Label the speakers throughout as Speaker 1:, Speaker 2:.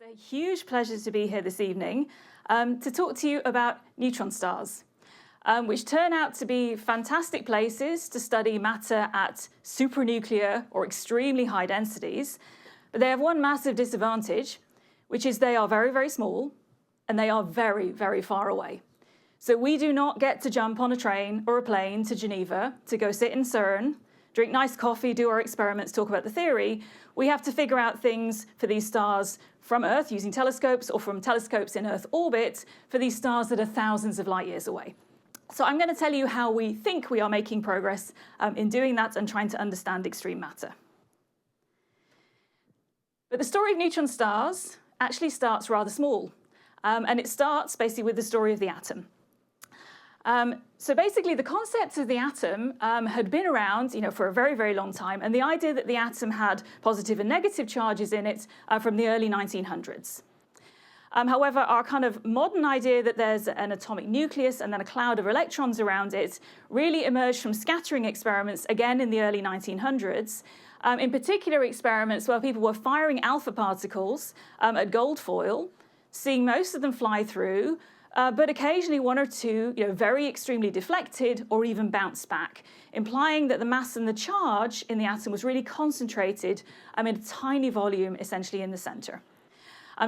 Speaker 1: It's a huge pleasure to be here this evening to talk to you about neutron stars, which turn out to be fantastic places to study matter at supranuclear or extremely high densities. But they have one massive disadvantage, which is they are very, very small and they are very, very far away. So we do not get to jump on a train or a plane to Geneva to go sit in CERN, drink nice coffee, do our experiments, talk about the theory. We have to figure out things for these stars from Earth using telescopes or from telescopes in Earth orbit for these stars that are thousands of light years away. So I'm going to tell you how we think we are making progress in doing that and trying to understand extreme matter. But the story of neutron stars actually starts rather small. And it starts basically with the story of the atom. So basically, the concept of the atom had been around, for a very, very long time, and the idea that the atom had positive and negative charges in it from the early 1900s. However, our kind of modern idea that there's an atomic nucleus and then a cloud of electrons around it really emerged from scattering experiments, again in the early 1900s, in particular experiments where people were firing alpha particles at gold foil, seeing most of them fly through, but occasionally one or two very extremely deflected or even bounced back, implying that the mass and the charge in the atom was really concentrated in a tiny volume, essentially in the center.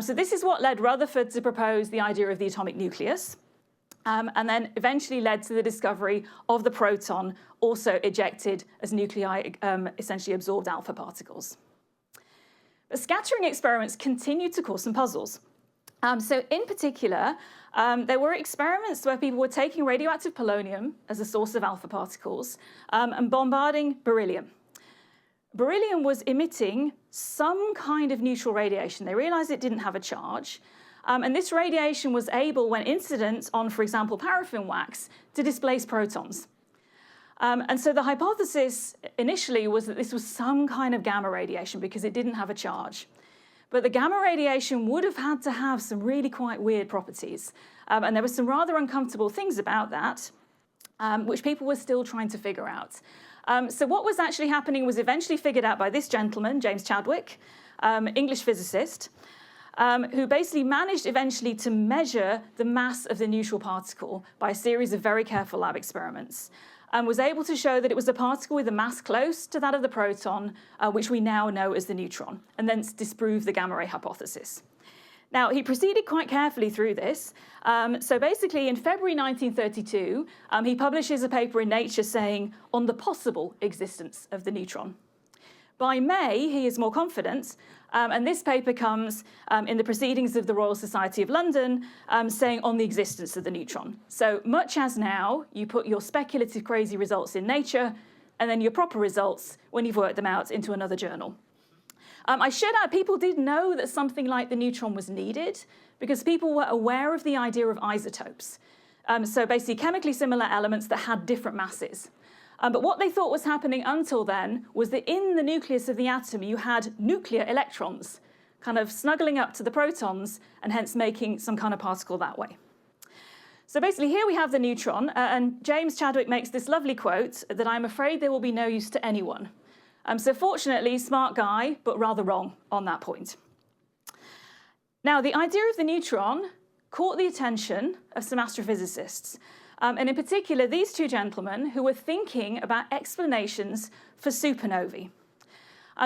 Speaker 1: So this is what led Rutherford to propose the idea of the atomic nucleus, and then eventually led to the discovery of the proton, also ejected as nuclei, essentially absorbed alpha particles. But scattering experiments continued to cause some puzzles. So in particular, there were experiments where people were taking radioactive polonium as a source of alpha particles and bombarding beryllium. Beryllium was emitting some kind of neutral radiation. They realized it didn't have a charge. And this radiation was able, when incident on, for example, paraffin wax, to displace protons. And so the hypothesis initially was that this was some kind of gamma radiation because it didn't have a charge. But the gamma radiation would have had to have some really quite weird properties. And there were some rather uncomfortable things about that, which people were still trying to figure out. So what was actually happening was eventually figured out by this gentleman, James Chadwick, English physicist, who basically managed eventually to measure the mass of the neutral particle by a series of very careful lab experiments, and was able to show that it was a particle with a mass close to that of the proton, which we now know as the neutron, and then disprove the gamma ray hypothesis. Now, he proceeded quite carefully through this. So basically, in February 1932, he publishes a paper in Nature saying on the possible existence of the neutron. By May, he is more confident, and this paper comes in the Proceedings of the Royal Society of London, saying on the existence of the neutron. So much as now, you put your speculative crazy results in Nature, and then your proper results, when you've worked them out, into another journal. I should add, people did know that something like the neutron was needed, because people were aware of the idea of isotopes. So basically chemically similar elements that had different masses. But what they thought was happening until then was that in the nucleus of the atom, you had nuclear electrons kind of snuggling up to the protons and hence making some kind of particle that way. So basically here we have the neutron, and James Chadwick makes this lovely quote that I'm afraid there will be no use to anyone. So fortunately, smart guy, but rather wrong on that point. Now, the idea of the neutron caught the attention of some astrophysicists. And in particular, these two gentlemen who were thinking about explanations for supernovae.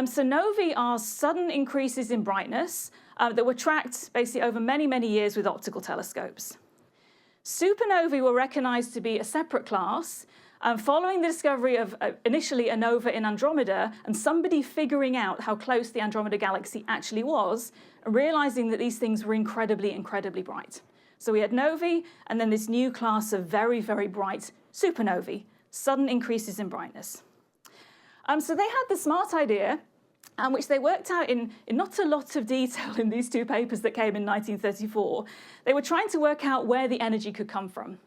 Speaker 1: So novae are sudden increases in brightness that were tracked basically over many, many years with optical telescopes. Supernovae were recognized to be a separate class following the discovery of initially a nova in Andromeda and somebody figuring out how close the Andromeda galaxy actually was and realizing that these things were incredibly, incredibly bright. So we had novae, and then this new class of very, very bright supernovae, sudden increases in brightness. So they had the smart idea, which they worked out in not a lot of detail in these two papers that came in 1934. They were trying to work out where the energy could come from.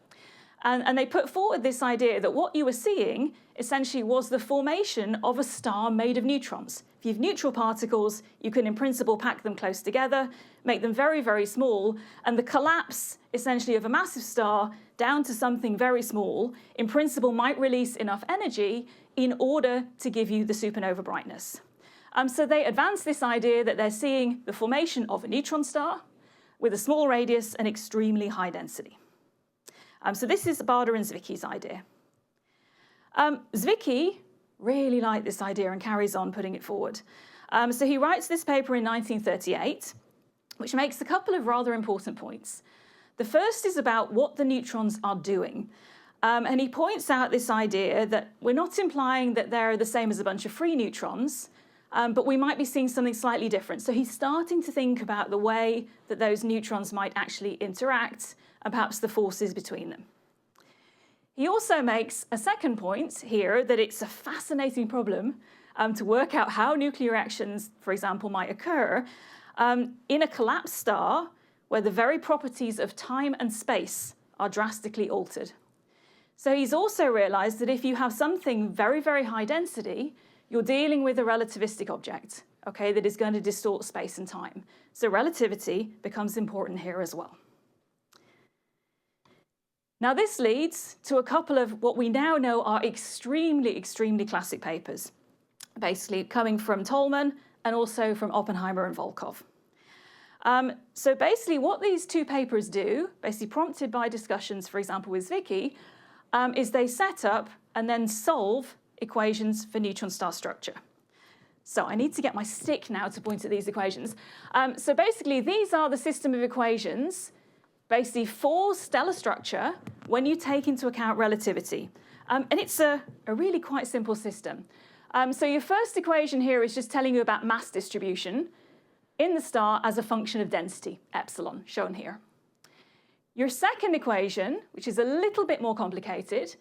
Speaker 1: And they put forward this idea that what you were seeing essentially was the formation of a star made of neutrons. If you have neutral particles, you can in principle pack them close together, make them very, very small, and the collapse essentially of a massive star down to something very small, in principle might release enough energy in order to give you the supernova brightness. So they advance this idea that they're seeing the formation of a neutron star with a small radius and extremely high density. So this is Bader and Zwicky's idea. Zwicky really liked this idea and carries on putting it forward. So he writes this paper in 1938, which makes a couple of rather important points. The first is about what the neutrons are doing. And he points out this idea that we're not implying that they're the same as a bunch of free neutrons, but we might be seeing something slightly different. So he's starting to think about the way that those neutrons might actually interact and perhaps the forces between them. He also makes a second point here that it's a fascinating problem to work out how nuclear reactions, for example, might occur in a collapsed star where the very properties of time and space are drastically altered. So he's also realized that if you have something very, very high density, you're dealing with a relativistic object, okay, that is going to distort space and time. So relativity becomes important here as well. Now this leads to a couple of what we now know are extremely, extremely classic papers, basically coming from Tolman and also from Oppenheimer and Volkov. So basically what these two papers do, basically prompted by discussions, for example, with Zwicky, is they set up and then solve equations for neutron star structure. So I need to get my stick now to point at these equations. So basically these are the system of equations basically for stellar structure when you take into account relativity. And it's a really quite simple system. So your first equation here is just telling you about mass distribution in the star as a function of density, epsilon, shown here. Your second equation, which is a little bit more complicated,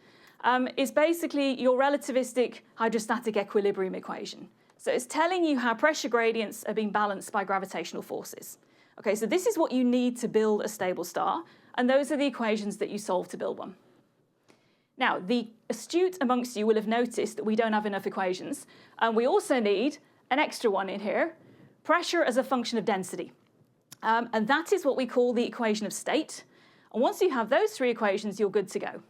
Speaker 1: is basically your relativistic hydrostatic equilibrium equation. So it's telling you how pressure gradients are being balanced by gravitational forces. Okay, so this is what you need to build a stable star, and those are the equations that you solve to build one. Now, the astute amongst you will have noticed that we don't have enough equations, and we also need an extra one in here, pressure as a function of density. And that is what we call the equation of state. And once you have those three equations, you're good to go.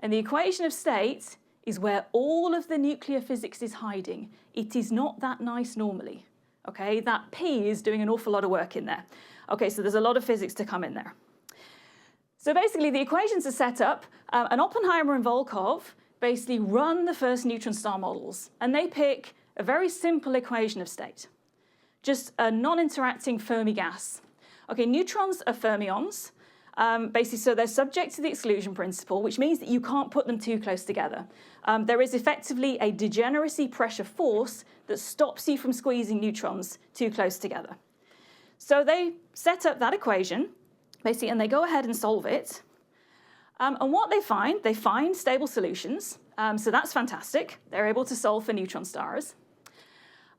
Speaker 1: And the equation of state is where all of the nuclear physics is hiding. It is not that nice normally. Okay, that P is doing an awful lot of work in there. Okay, so there's a lot of physics to come in there. So basically the equations are set up, and Oppenheimer and Volkov basically run the first neutron star models, and they pick a very simple equation of state, just a non-interacting Fermi gas. Okay, neutrons are fermions, basically, so they're subject to the exclusion principle, which means that you can't put them too close together. There is effectively a degeneracy pressure force that stops you from squeezing neutrons too close together. So they set up that equation, basically, and they go ahead and solve it. And what they find stable solutions. So that's fantastic. They're able to solve for neutron stars.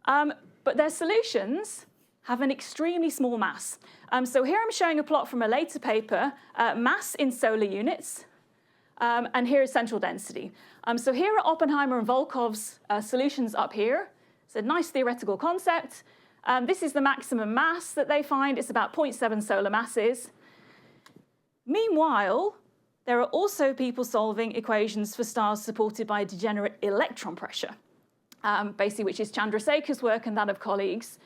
Speaker 1: But their solutions have an extremely small mass. So here I'm showing a plot from a later paper, mass in solar units, and here is central density. So here are Oppenheimer and Volkov's solutions up here. It's a nice theoretical concept. This is the maximum mass that they find. It's about 0.7 solar masses. Meanwhile, there are also people solving equations for stars supported by degenerate electron pressure, basically, which is Chandrasekhar's work and that of colleagues,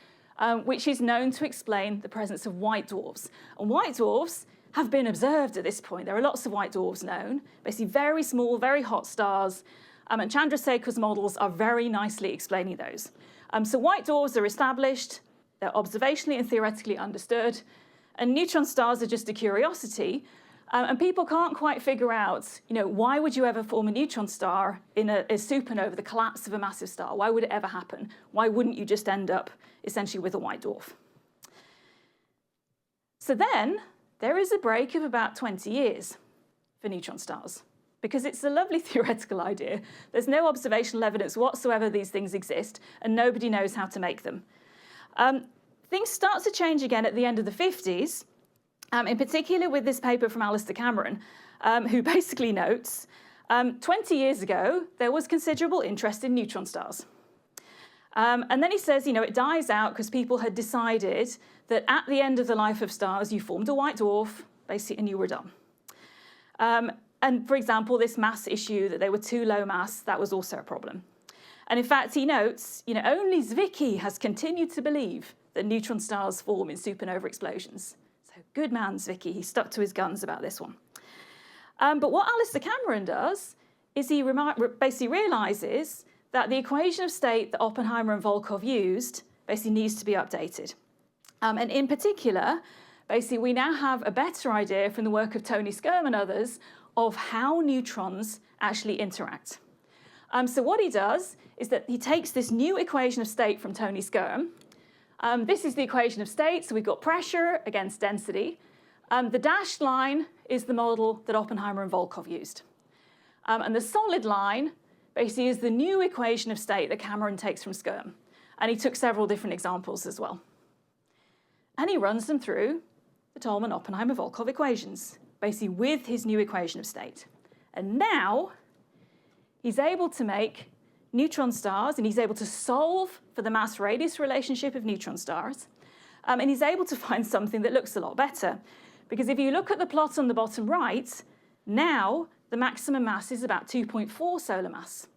Speaker 1: which is known to explain the presence of white dwarfs. And white dwarfs have been observed at this point. There are lots of white dwarfs known, basically very small, very hot stars, and Chandrasekhar's models are very nicely explaining those. So white dwarfs are established, they're observationally and theoretically understood, and neutron stars are just a curiosity, and people can't quite figure out, why would you ever form a neutron star in a supernova, the collapse of a massive star? Why would it ever happen? Why wouldn't you just end up essentially with a white dwarf? So then there is a break of about 20 years for neutron stars, because it's a lovely theoretical idea. There's no observational evidence whatsoever these things exist, and nobody knows how to make them. Things start to change again at the end of the 50s, in particular with this paper from Alistair Cameron, who basically notes, 20 years ago, there was considerable interest in neutron stars. And then he says, it dies out because people had decided that at the end of the life of stars, you formed a white dwarf, basically, and you were done. And for example, this mass issue, that they were too low mass, that was also a problem. And in fact, he notes, only Zwicky has continued to believe that neutron stars form in supernova explosions. So good man, Zwicky. He stuck to his guns about this one. But what Alistair Cameron does is he basically realizes that the equation of state that Oppenheimer and Volkov used basically needs to be updated. And in particular, basically, we now have a better idea from the work of Tony Skirm and others of how neutrons actually interact. So what he does is that he takes this new equation of state from Tony Skirm. This is the equation of state, so we've got pressure against density. The dashed line is the model that Oppenheimer and Volkov used. And the solid line basically is the new equation of state that Cameron takes from Skirm. And he took several different examples as well. And he runs them through the Tolman, Oppenheimer, Volkov equations, basically with his new equation of state. And now he's able to make neutron stars, and he's able to solve for the mass-radius relationship of neutron stars. And he's able to find something that looks a lot better. Because if you look at the plot on the bottom right, now the maximum mass is about 2.4 solar mass.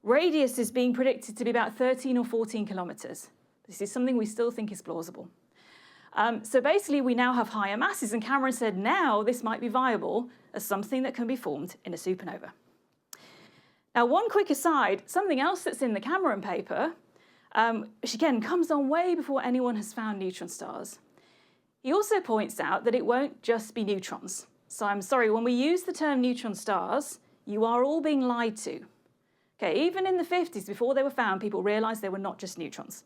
Speaker 1: Radius is being predicted to be about 13 or 14 kilometers. This is something we still think is plausible. So basically, we now have higher masses, and Cameron said now this might be viable as something that can be formed in a supernova. Now, one quick aside, something else that's in the Cameron paper, which again comes on way before anyone has found neutron stars. He also points out that it won't just be neutrons. So I'm sorry, when we use the term neutron stars, you are all being lied to. Okay, even in the 50s, before they were found, people realized they were not just neutrons.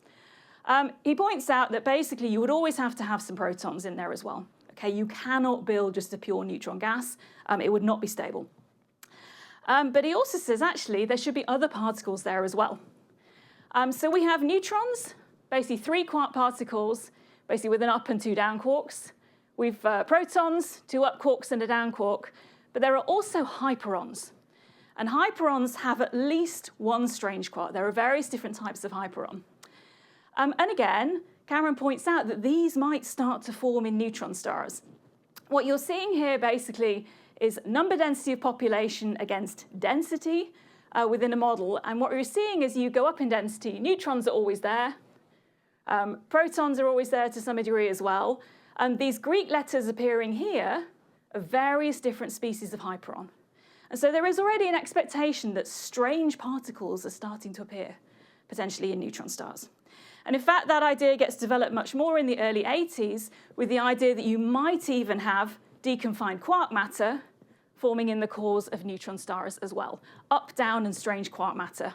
Speaker 1: He points out that basically you would always have to have some protons in there as well. Okay, you cannot build just a pure neutron gas. It would not be stable. But he also says, actually, there should be other particles there as well. So we have neutrons, basically 3 quark particles, basically with an up and 2 down quarks. We've protons, 2 up quarks and a down quark. But there are also hyperons. And hyperons have at least 1 strange quark. There are various different types of hyperon. And again, Cameron points out that these might start to form in neutron stars. What you're seeing here basically is number density of population against density within a model. And what you're seeing is you go up in density, neutrons are always there. Protons are always there to some degree as well. And these Greek letters appearing here are various different species of hyperon. And so there is already an expectation that strange particles are starting to appear, potentially in neutron stars. And in fact, that idea gets developed much more in the early 80s with the idea that you might even have deconfined quark matter forming in the cores of neutron stars as well. Up, down, and strange quark matter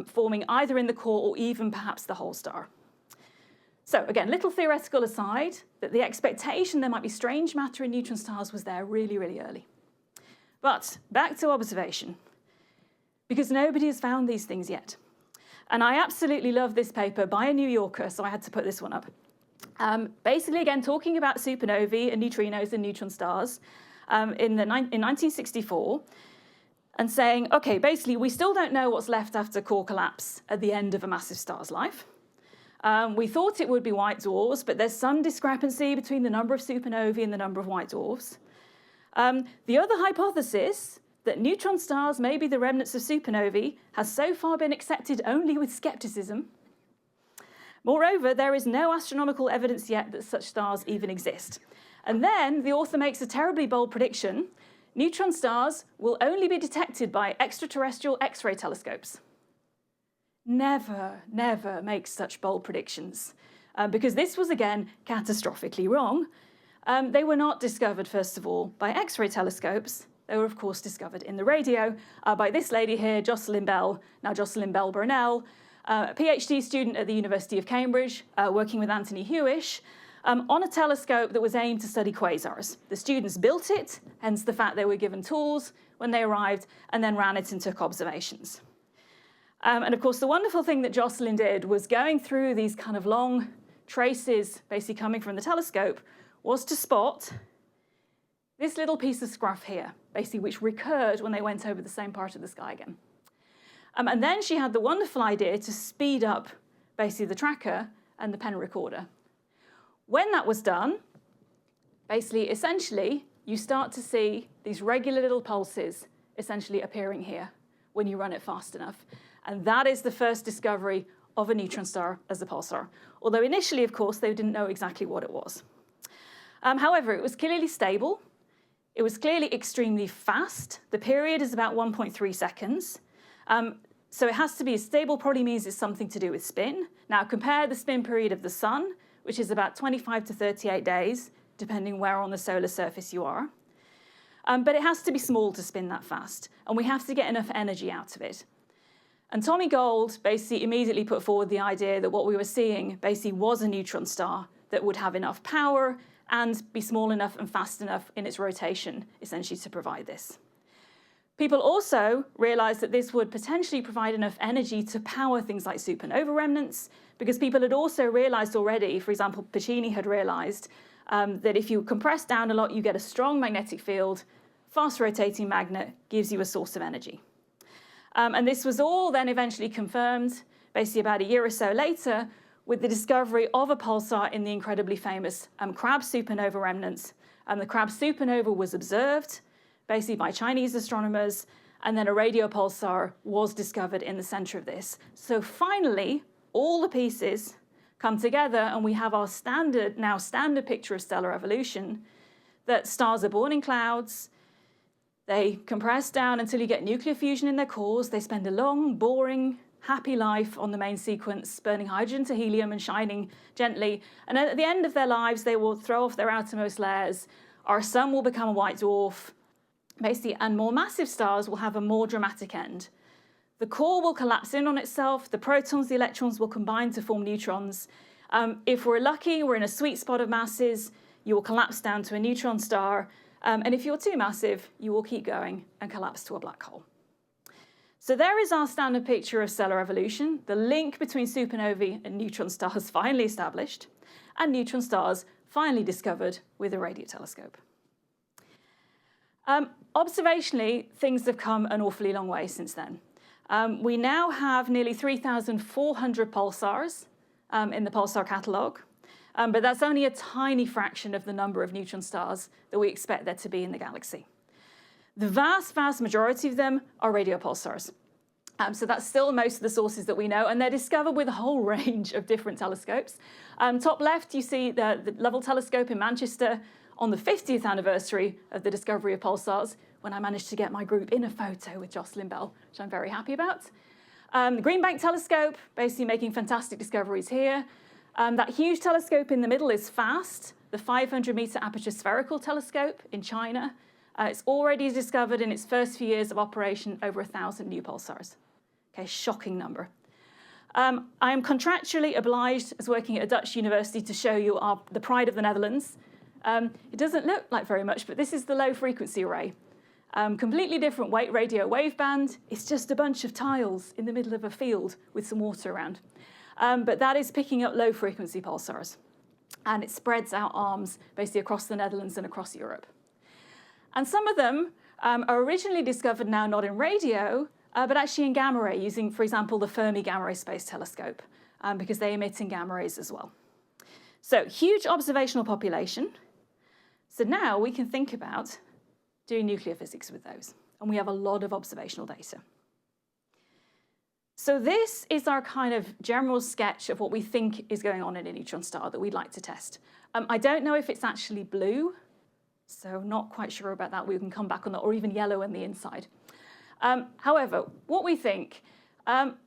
Speaker 1: forming either in the core or even perhaps the whole star. So again, little theoretical aside, that the expectation there might be strange matter in neutron stars was there really, really early. But back to observation, because nobody has found these things yet. And I absolutely love this paper by a New Yorker, so I had to put this one up. Basically, again, talking about supernovae and neutrinos and neutron stars in 1964, and saying, OK, basically, we still don't know what's left after core collapse at the end of a massive star's life. We thought it would be white dwarfs, but there's some discrepancy between the number of supernovae and the number of white dwarfs. The other hypothesis, that neutron stars may be the remnants of supernovae, has so far been accepted only with skepticism. Moreover, there is no astronomical evidence yet that such stars even exist. And then the author makes a terribly bold prediction. Neutron stars will only be detected by extraterrestrial X-ray telescopes. Never, never make such bold predictions, because this was, again, catastrophically wrong. They were not discovered, first of all, by X-ray telescopes. They were, of course, discovered in the radio by this lady here, Jocelyn Bell, now Jocelyn Bell Burnell, a PhD student at the University of Cambridge, working with Anthony Hewish, on a telescope that was aimed to study quasars. The students built it, hence the fact they were given tools when they arrived, and then ran it and took observations. And of course, the wonderful thing that Jocelyn did was going through these kind of long traces, basically coming from the telescope, was to spot this little piece of scruff here, basically which recurred when they went over the same part of the sky again. And then she had the wonderful idea to speed up basically the tracker and the pen recorder. When that was done, basically, essentially, you start to see these regular little pulses essentially appearing here when you run it fast enough. And that is the first discovery of a neutron star as a pulsar. Although initially, of course, they didn't know exactly what it was. However, it was clearly stable. It was clearly extremely fast. The period is about 1.3 seconds. So it has to be stable, probably means it's something to do with spin. Now compare the spin period of the sun, which is about 25 to 38 days, depending where on the solar surface you are. But it has to be small to spin that fast, and we have to get enough energy out of it. And Tommy Gold basically immediately put forward the idea that what we were seeing basically was a neutron star that would have enough power and be small enough and fast enough in its rotation, essentially, to provide this. People also realized that this would potentially provide enough energy to power things like supernova remnants, because people had also realized already, for example, Pacini had realized that if you compress down a lot, you get a strong magnetic field. Fast rotating magnet gives you a source of energy. And this was all then eventually confirmed, basically about a year or so later, with the discovery of a pulsar in the incredibly famous Crab supernova remnants. The Crab supernova was observed, basically by Chinese astronomers, and then a radio pulsar was discovered in the center of this. So finally, all the pieces come together, and we have our standard picture of stellar evolution, that stars are born in clouds. They compress down until you get nuclear fusion in their cores. They spend a long, boring, happy life on the main sequence, burning hydrogen to helium and shining gently. And at the end of their lives, they will throw off their outermost layers. Our sun will become a white dwarf, basically, and more massive stars will have a more dramatic end. The core will collapse in on itself. The protons, the electrons will combine to form neutrons. If we're lucky, we're in a sweet spot of masses. You will collapse down to a neutron star. And if you're too massive, you will keep going and collapse to a black hole. So there is our standard picture of stellar evolution, the link between supernovae and neutron stars finally established, and neutron stars finally discovered with a radio telescope. Observationally, things have come an awfully long way since then. We now have nearly 3,400 pulsars in the pulsar catalogue. But that's only a tiny fraction of the number of neutron stars that we expect there to be in the galaxy. The vast, vast majority of them are radio pulsars. So that's still most of the sources that we know, and they're discovered with a whole range of different telescopes. Top left, you see the Lovell Telescope in Manchester on the 50th anniversary of the discovery of pulsars, when I managed to get my group in a photo with Jocelyn Bell, which I'm very happy about. The Green Bank Telescope, basically making fantastic discoveries here. That huge telescope in the middle is FAST, the 500-meter aperture spherical telescope in China. It's already discovered in its first few years of operation over 1,000 new pulsars. Okay, shocking number. I am contractually obliged, as working at a Dutch university, to show you the pride of the Netherlands. It doesn't look like very much, but this is the low-frequency array. Completely different radio waveband. It's just a bunch of tiles in the middle of a field with some water around. But that is picking up low-frequency pulsars. And it spreads out arms basically across the Netherlands and across Europe. And some of them are originally discovered now not in radio, but actually in gamma ray, using, for example, the Fermi Gamma Ray Space Telescope, because they emit in gamma rays as well. So huge observational population. So now we can think about doing nuclear physics with those. And we have a lot of observational data. So this is our kind of general sketch of what we think is going on in a neutron star that we'd like to test. I don't know if it's actually blue, so not quite sure about that. We can come back on that, or even yellow on the inside. However, what we think,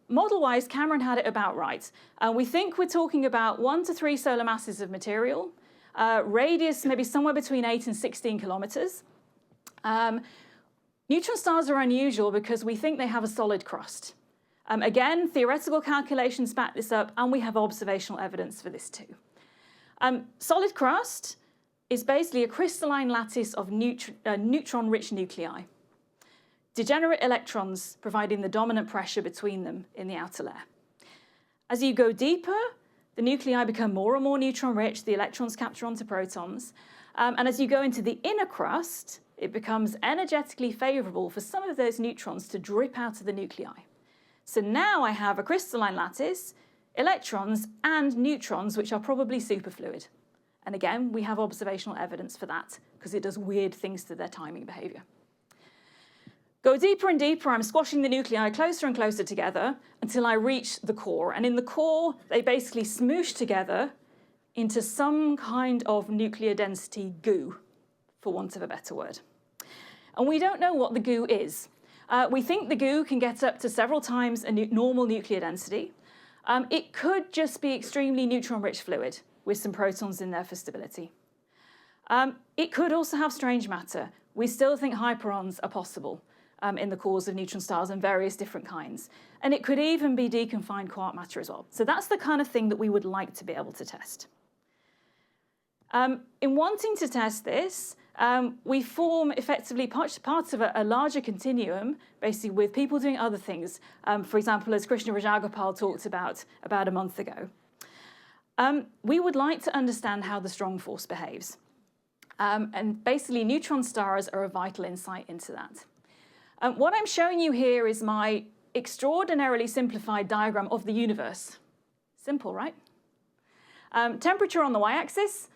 Speaker 1: model-wise, Cameron had it about right. We think we're talking about 1 to 3 solar masses of material, radius maybe somewhere between 8 and 16 kilometers. Neutron stars are unusual because we think they have a solid crust. Again, theoretical calculations back this up, and we have observational evidence for this too. Solid crust is basically a crystalline lattice of neutron-rich nuclei. Degenerate electrons providing the dominant pressure between them in the outer layer. As you go deeper, the nuclei become more and more neutron-rich, the electrons capture onto protons, and as you go into the inner crust, it becomes energetically favorable for some of those neutrons to drip out of the nuclei. So now I have a crystalline lattice, electrons and neutrons, which are probably superfluid. And again, we have observational evidence for that because it does weird things to their timing behavior. Go deeper and deeper, I'm squashing the nuclei closer and closer together until I reach the core. And in the core, they basically smoosh together into some kind of nuclear density goo, for want of a better word. And we don't know what the goo is. We think the goo can get up to several times a normal nuclear density. It could just be extremely neutron-rich fluid with some protons in there for stability. It could also have strange matter. We still think hyperons are possible in the cores of neutron stars and various different kinds. And it could even be deconfined quark matter as well. So that's the kind of thing that we would like to be able to test. In wanting to test this, we form effectively parts of a larger continuum, basically with people doing other things. For example, as Krishna Rajagopal talked about a month ago. We would like to understand how the strong force behaves. And basically, neutron stars are a vital insight into that. What I'm showing you here is my extraordinarily simplified diagram of the universe. Simple, right? Temperature on the y-axis,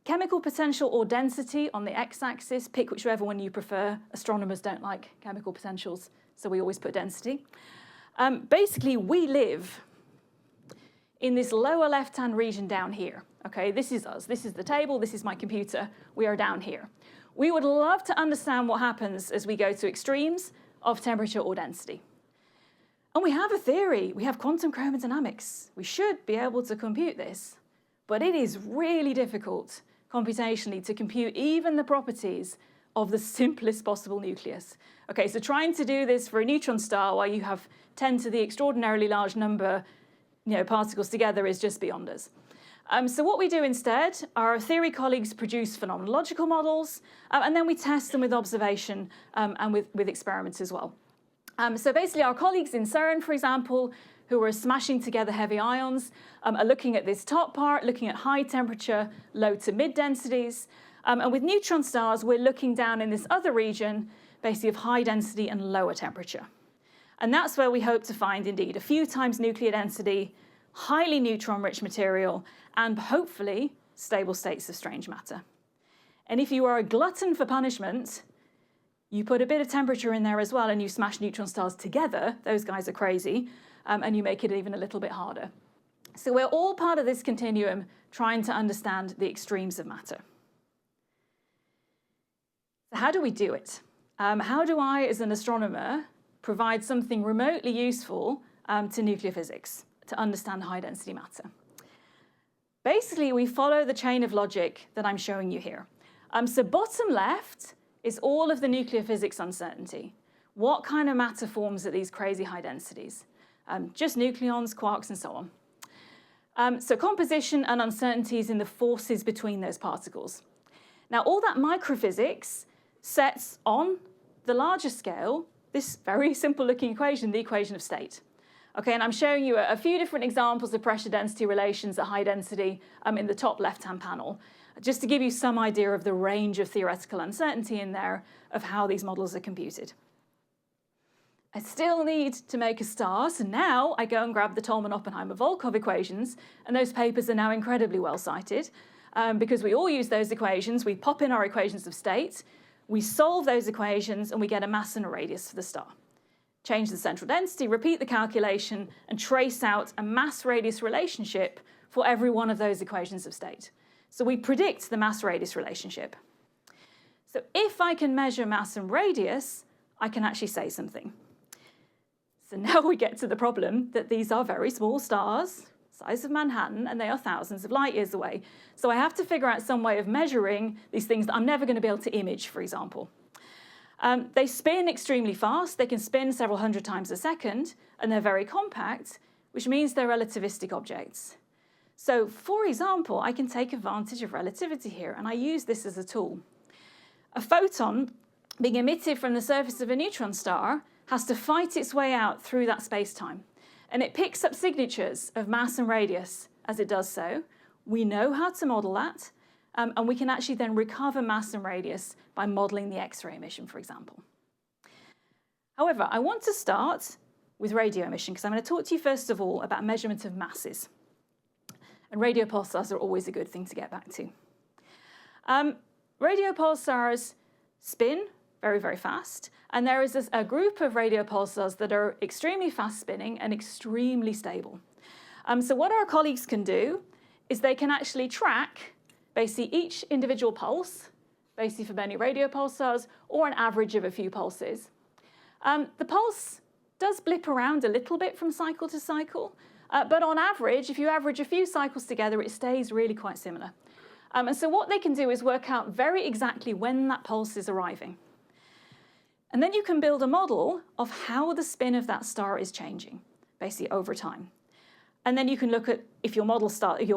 Speaker 1: chemical potential or density on the x-axis. Pick whichever one you prefer. Astronomers don't like chemical potentials, so we always put density. Basically, we live in this lower left-hand region down here. Okay, this is us. This is the table. This is my computer. We are down here. We would love to understand what happens as we go to extremes of temperature or density. And we have a theory. We have quantum chromodynamics. We should be able to compute this. But it is really difficult computationally to compute even the properties of the simplest possible nucleus. Okay, so trying to do this for a neutron star while you have 10 to the extraordinarily large number particles together is just beyond us. So what we do instead, our theory colleagues produce phenomenological models, and then we test them with observation and with experiments as well. So basically our colleagues in CERN, for example, who are smashing together heavy ions, are looking at this top part, looking at high temperature, low to mid densities. And with neutron stars, we're looking down in this other region, basically of high density and lower temperature. And that's where we hope to find, indeed, a few times nuclear density, highly neutron-rich material, and hopefully stable states of strange matter. And if you are a glutton for punishment, you put a bit of temperature in there as well, and you smash neutron stars together. Those guys are crazy, and you make it even a little bit harder. So we're all part of this continuum trying to understand the extremes of matter. So how do we do it? How do I, as an astronomer, provide something remotely useful to nuclear physics to understand high-density matter? Basically, we follow the chain of logic that I'm showing you here. So bottom left is all of the nuclear physics uncertainty. What kind of matter forms at these crazy high densities? Just nucleons, quarks, and so on. So composition and uncertainties in the forces between those particles. Now, all that microphysics sets on the larger scale this very simple-looking equation, the equation of state. Okay, and I'm showing you a few different examples of pressure-density relations at high density in the top left-hand panel, just to give you some idea of the range of theoretical uncertainty in there of how these models are computed. I still need to make a star, so now I go and grab the Tolman-Oppenheimer-Volkov equations, and those papers are now incredibly well cited, because we all use those equations. We pop in our equations of state, we solve those equations, and we get a mass and a radius for the star. Change the central density, repeat the calculation, and trace out a mass-radius relationship for every one of those equations of state. So we predict the mass-radius relationship. So if I can measure mass and radius, I can actually say something. So now we get to the problem that these are very small stars, size of Manhattan, and they are thousands of light years away. So I have to figure out some way of measuring these things that I'm never going to be able to image, for example. They spin extremely fast. They can spin several hundred times a second, and they're very compact, which means they're relativistic objects. So, for example, I can take advantage of relativity here, and I use this as a tool. A photon being emitted from the surface of a neutron star has to fight its way out through that space-time, and it picks up signatures of mass and radius as it does so. We know how to model that, and we can actually then recover mass and radius by modeling the X-ray emission, for example. However, I want to start with radio emission, because I'm going to talk to you first of all about measurement of masses. And radio pulsars are always a good thing to get back to. Radio pulsars spin very, very fast. And there is a group of radio pulsars that are extremely fast spinning and extremely stable. So what our colleagues can do is they can actually track basically each individual pulse, basically for many radio pulsars, or an average of a few pulses. The pulse does blip around a little bit from cycle to cycle, but on average, if you average a few cycles together, it stays really quite similar. And so what they can do is work out very exactly when that pulse is arriving. And then you can build a model of how the spin of that star is changing, basically over time. And then you can look at, if your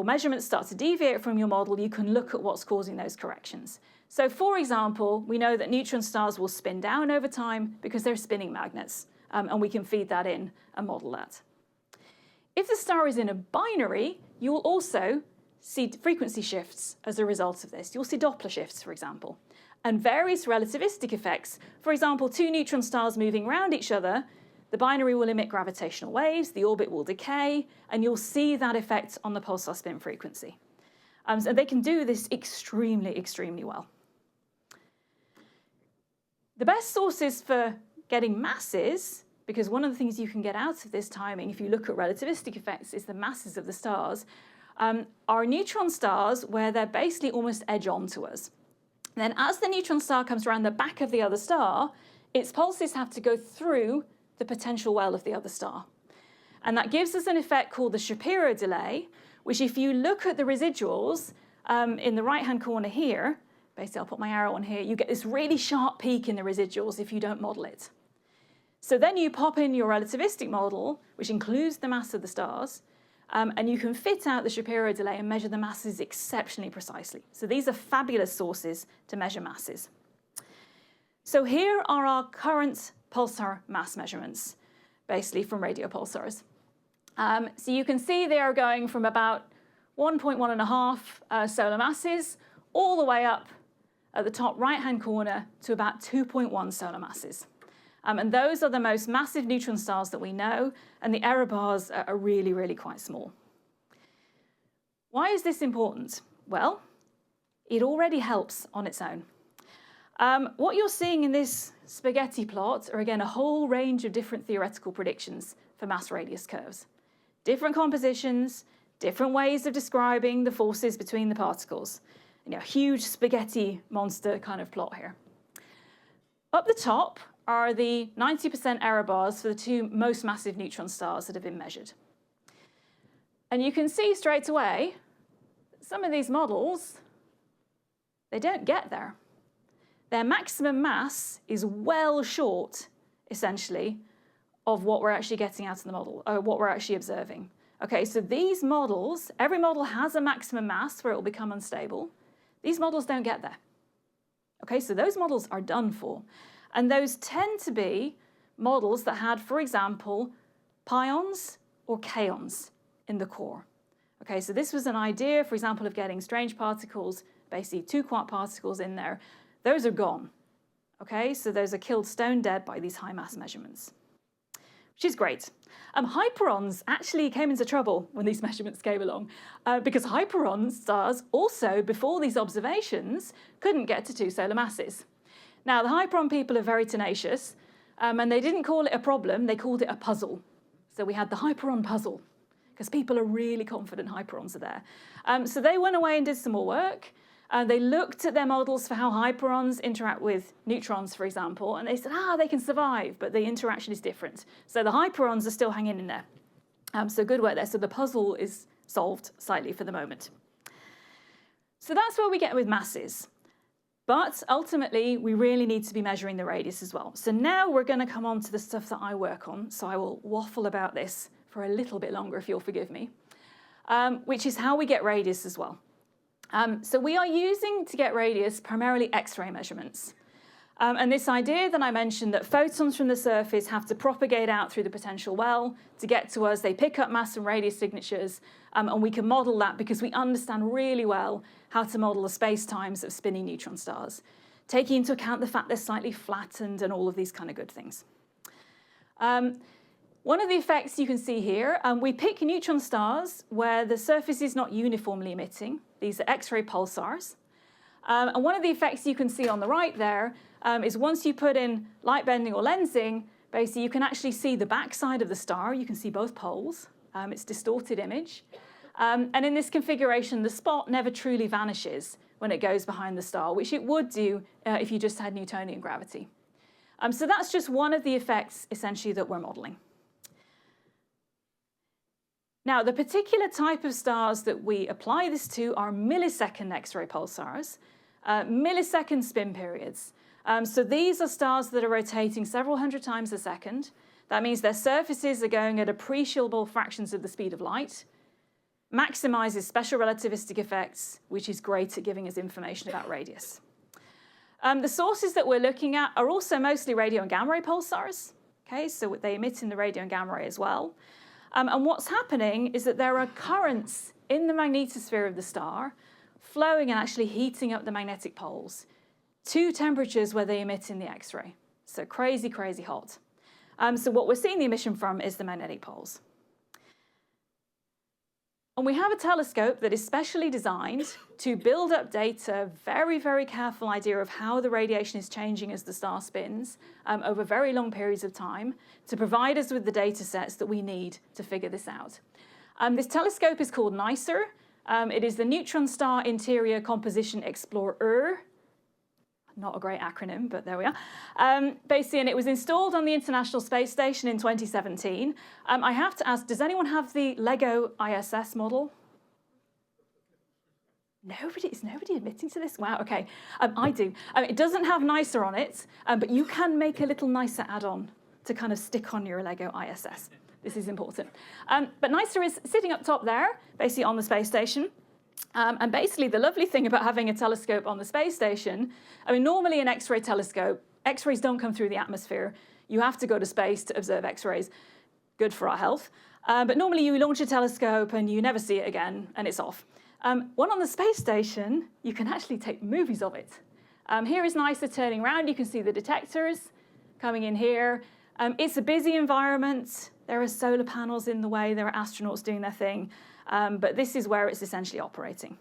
Speaker 1: measurements start to deviate from your model, you can look at what's causing those corrections. So for example, we know that neutron stars will spin down over time because they're spinning magnets, and we can feed that in and model that. If the star is in a binary, you will also see frequency shifts as a result of this. You'll see Doppler shifts, for example, and various relativistic effects. For example, two neutron stars moving around each other, the binary will emit gravitational waves, the orbit will decay, and you'll see that effect on the pulsar spin frequency. So they can do this extremely, extremely well. The best sources for getting masses, because one of the things you can get out of this timing, if you look at relativistic effects, is the masses of the stars, are neutron stars where they're basically almost edge on to us. Then as the neutron star comes around the back of the other star, its pulses have to go through the potential well of the other star. And that gives us an effect called the Shapiro delay, which if you look at the residuals in the right-hand corner here, basically I'll put my arrow on here, you get this really sharp peak in the residuals if you don't model it. So then you pop in your relativistic model, which includes the mass of the stars, and you can fit out the Shapiro delay and measure the masses exceptionally precisely. So these are fabulous sources to measure masses. So here are our current pulsar mass measurements, basically from radio pulsars. So you can see they are going from about 1.1 solar masses all the way up at the top right-hand corner to about 2.1 solar masses. And those are the most massive neutron stars that we know, and the error bars are really, really quite small. Why is this important? Well, it already helps on its own. What you're seeing in this spaghetti plot are, again, a whole range of different theoretical predictions for mass radius curves. Different compositions, different ways of describing the forces between the particles. You know, a huge spaghetti monster kind of plot here. Up the top are the 90% error bars for the two most massive neutron stars that have been measured. And you can see straight away that some of these models, they don't get there. Their maximum mass is well short, essentially, of what we're actually getting out of the model, or what we're actually observing. Okay, so these models, every model has a maximum mass where it will become unstable. These models don't get there. Okay, so those models are done for. And those tend to be models that had, for example, pions or kaons in the core. Okay, so this was an idea, for example, of getting strange particles, basically two quark particles in there. Those are gone. Okay, so those are killed stone dead by these high mass measurements, which is great. Hyperons actually came into trouble when these measurements came along because hyperon stars also, before these observations, couldn't get to 2 solar masses. Now, the hyperon people are very tenacious, and they didn't call it a problem, they called it a puzzle. So we had the hyperon puzzle, because people are really confident hyperons are there. So they went away and did some more work. They looked at their models for how hyperons interact with neutrons, for example, and they said, they can survive, but the interaction is different. So the hyperons are still hanging in there. So good work there. So the puzzle is solved slightly for the moment. So that's where we get with masses. But ultimately, we really need to be measuring the radius as well. So now we're going to come on to the stuff that I work on. So I will waffle about this for a little bit longer, if you'll forgive me, which is how we get radius as well. So we are using, to get radius, primarily X-ray measurements. And this idea that I mentioned, that photons from the surface have to propagate out through the potential well to get to us. They pick up mass and radius signatures, and we can model that because we understand really well how to model the space-times of spinning neutron stars, taking into account the fact they're slightly flattened and all of these kind of good things. One of the effects you can see here, we pick neutron stars where the surface is not uniformly emitting. These are X-ray pulsars. And one of the effects you can see on the right there is once you put in light bending or lensing, basically you can actually see the backside of the star. You can see both poles. It's a distorted image. And in this configuration, the spot never truly vanishes when it goes behind the star, which it would do if you just had Newtonian gravity. So that's just one of the effects, essentially, that we're modeling. Now, the particular type of stars that we apply this to are millisecond X-ray pulsars, millisecond spin periods. So these are stars that are rotating several hundred times a second. That means their surfaces are going at appreciable fractions of the speed of light, maximizes special relativistic effects, which is great at giving us information about radius. The sources that we're looking at are also mostly radio and gamma ray pulsars. Okay, so they emit in the radio and gamma ray as well. And what's happening is that there are currents in the magnetosphere of the star flowing and actually heating up the magnetic poles to temperatures where they emit in the X-ray. So crazy, crazy hot. So what we're seeing the emission from is the magnetic poles. And we have a telescope that is specially designed to build up data, very, very careful idea of how the radiation is changing as the star spins over very long periods of time to provide us with the data sets that we need to figure this out. This telescope is called NICER. It is the Neutron Star Interior Composition Explorer. Not a great acronym, but there we are. Basically, and it was installed on the International Space Station in 2017. I have to ask, does anyone have the LEGO ISS model? Is nobody admitting to this? Wow, okay. I do. It doesn't have NICER on it, but you can make a little NICER add-on to kind of stick on your LEGO ISS. This is important. But NICER is sitting up top there, basically on the space station. And basically, the lovely thing about having a telescope on the space station, normally an X-ray telescope, X-rays don't come through the atmosphere. You have to go to space to observe X-rays. Good for our health. But normally you launch a telescope and you never see it again, and it's off. One on the space station, you can actually take movies of it. Here is NICER turning around. You can see the detectors coming in here. It's a busy environment. There are solar panels in the way. There are astronauts doing their thing. But this is where it's essentially operating.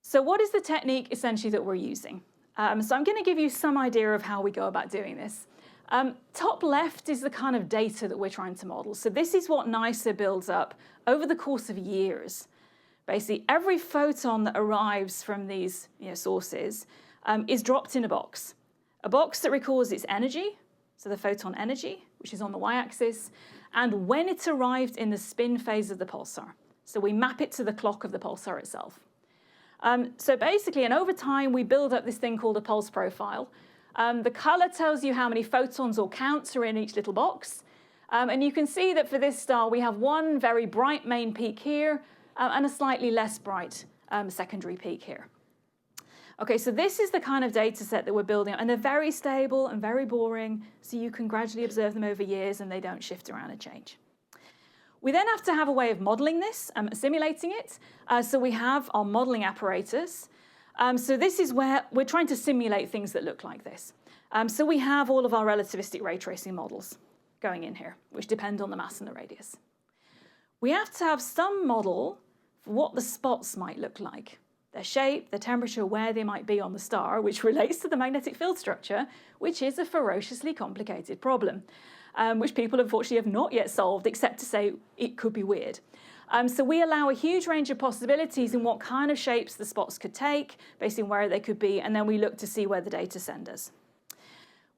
Speaker 1: So what is the technique essentially that we're using? So I'm going to give you some idea of how we go about doing this. Top left is the kind of data that we're trying to model. So this is what NICER builds up over the course of years. Basically, every photon that arrives from these sources is dropped in a box that records its energy, so the photon energy, which is on the y-axis, and when it arrived in the spin phase of the pulsar. So we map it to the clock of the pulsar itself. So basically, and over time, we build up this thing called a pulse profile. The color tells you how many photons or counts are in each little box. And you can see that for this star, we have one very bright main peak here and a slightly less bright secondary peak here. Okay, so this is the kind of data set that we're building, and they're very stable and very boring, so you can gradually observe them over years and they don't shift around and change. We then have to have a way of modeling this, simulating it. So we have our modeling apparatus. So this is where we're trying to simulate things that look like this. So we have all of our relativistic ray tracing models going in here, which depend on the mass and the radius. We have to have some model for what the spots might look like. Their shape, their temperature, where they might be on the star, which relates to the magnetic field structure, which is a ferociously complicated problem, which people unfortunately have not yet solved, except to say it could be weird. So we allow a huge range of possibilities in what kind of shapes the spots could take, based on where they could be, and then we look to see where the data send us.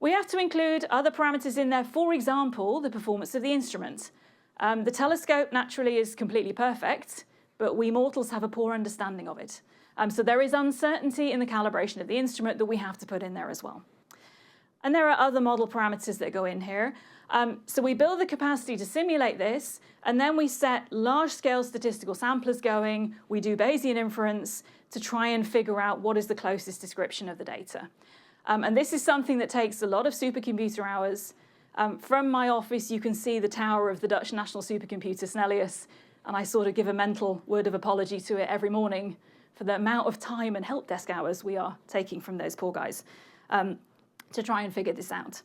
Speaker 1: We have to include other parameters in there, for example, the performance of the instrument. The telescope naturally is completely perfect, but we mortals have a poor understanding of it. So there is uncertainty in the calibration of the instrument that we have to put in there as well. And there are other model parameters that go in here. So we build the capacity to simulate this, and then we set large-scale statistical samplers going. We do Bayesian inference to try and figure out what is the closest description of the data. And this is something that takes a lot of supercomputer hours. From my office, you can see the tower of the Dutch national supercomputer, Snellius, and I sort of give a mental word of apology to it every morning for the amount of time and help desk hours we are taking from those poor guys to try and figure this out.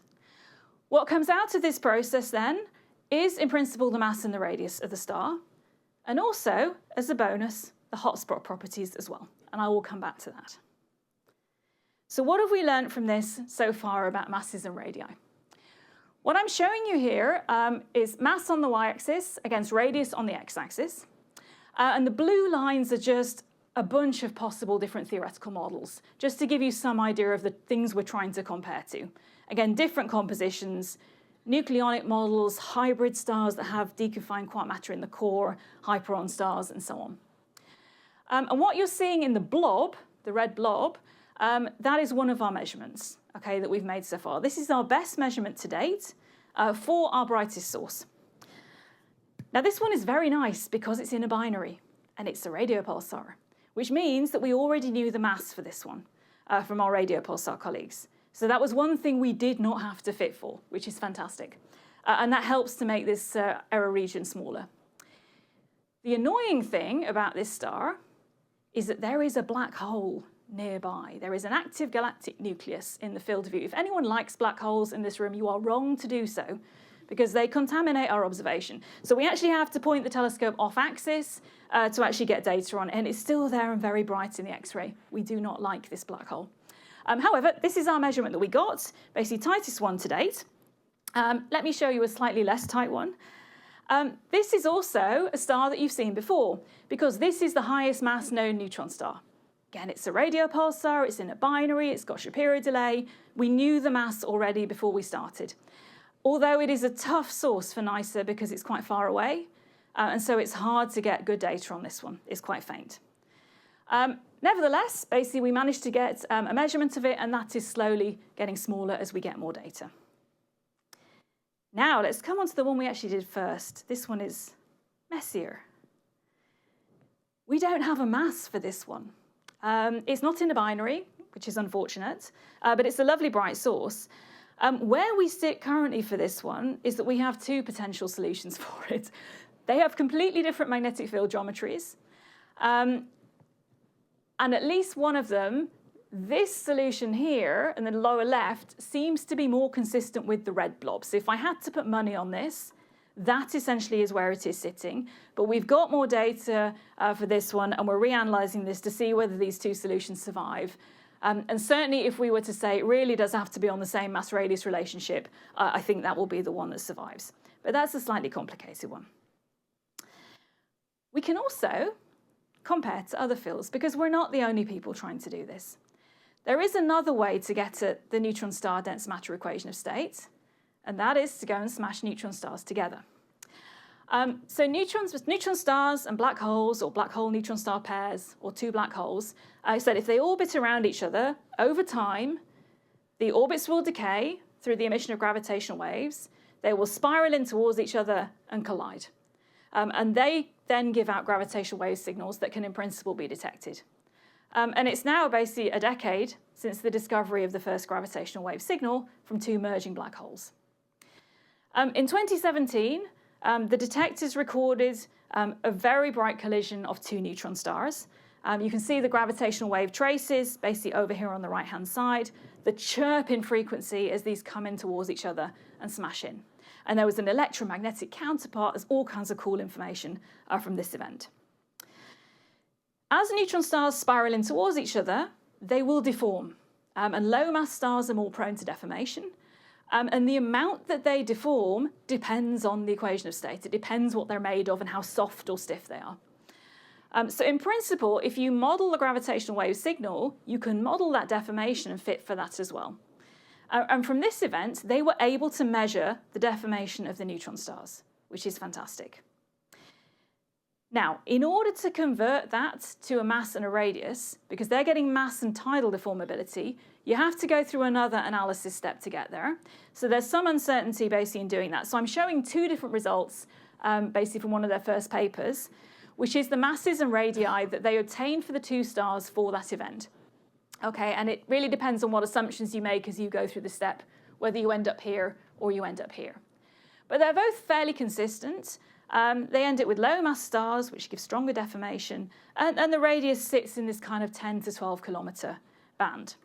Speaker 1: What comes out of this process then is, in principle, the mass and the radius of the star, and also, as a bonus, the hotspot properties as well. and I will come back to that. So what have we learned from this so far about masses and radii? What I'm showing you here is mass on the y-axis against radius on the x-axis. And the blue lines are just a bunch of possible different theoretical models, just to give you some idea of the things we're trying to compare to. Again, different compositions, nucleonic models, hybrid stars that have deconfined quantum matter in the core, hyperon stars, and so on. And what you're seeing in the blob, the red blob, that is one of our measurements, okay, that we've made so far. This is our best measurement to date for our brightest source. Now, this one is very nice because it's in a binary, and it's a radio pulsar, which means that we already knew the mass for this one from our radio pulsar colleagues. So that was one thing we did not have to fit for, which is fantastic. And that helps to make this error region smaller. The annoying thing about this star is that there is a black hole nearby. There is an active galactic nucleus in the field of view. If anyone likes black holes in this room, you are wrong to do so, because they contaminate our observation. So we actually have to point the telescope off axis to actually get data on it, and it's still there and very bright in the X-ray. We do not like this black hole. However, this is our measurement that we got, basically tightest one to date. Let me show you a slightly less tight one. This is also a star that you've seen before, because this is the highest mass known neutron star. Again, it's a radio pulsar, it's in a binary, it's got Shapiro delay. We knew the mass already before we started. Although it is a tough source for NICER because it's quite far away, and so it's hard to get good data on this one. It's quite faint. Nevertheless, basically we managed to get a measurement of it, and that is slowly getting smaller as we get more data. Now let's come on to the one we actually did first. This one is messier. We don't have a mass for this one. It's not in a binary, which is unfortunate, but it's a lovely bright source. Where we sit currently for this one is that we have two potential solutions for it. They have completely different magnetic field geometries. And at least one of them, this solution here in the lower left, seems to be more consistent with the red blob. So if I had to put money on this, that essentially is where it is sitting. But we've got more data for this one, and we're reanalyzing this to see whether these two solutions survive. And certainly if we were to say it really does have to be on the same mass-radius relationship, I think that will be the one that survives. But that's a slightly complicated one. We can also compare to other fields, because we're not the only people trying to do this. There is another way to get at the neutron star dense matter equation of state, and that is to go and smash neutron stars together. So neutron stars and black holes, or black hole neutron star pairs, or two black holes, I said if they orbit around each other over time, the orbits will decay through the emission of gravitational waves. They will spiral in towards each other and collide. And they then give out gravitational wave signals that can in principle be detected. And it's now basically a decade since the discovery of the first gravitational wave signal from two merging black holes. In 2017, the detectors recorded a very bright collision of two neutron stars. You can see the gravitational wave traces basically over here on the right-hand side, the chirp in frequency as these come in towards each other and smash in. And there was an electromagnetic counterpart. There's all kinds of cool information from this event. As neutron stars spiral in towards each other, they will deform. And low-mass stars are more prone to deformation. And the amount that they deform depends on the equation of state. It depends what they're made of and how soft or stiff they are. So in principle, if you model the gravitational wave signal, you can model that deformation and fit for that as well. And from this event, they were able to measure the deformation of the neutron stars, which is fantastic. Now, in order to convert that to a mass and a radius, because they're getting mass and tidal deformability, you have to go through another analysis step to get there. So there's some uncertainty basically in doing that. So I'm showing two different results basically from one of their first papers, which is the masses and radii that they obtained for the two stars for that event. Okay, and it really depends on what assumptions you make as you go through the step, whether you end up here or you end up here. But they're both fairly consistent. They end it with low mass stars, which give stronger deformation, and the radius sits in this kind of 10 to 12 kilometer band.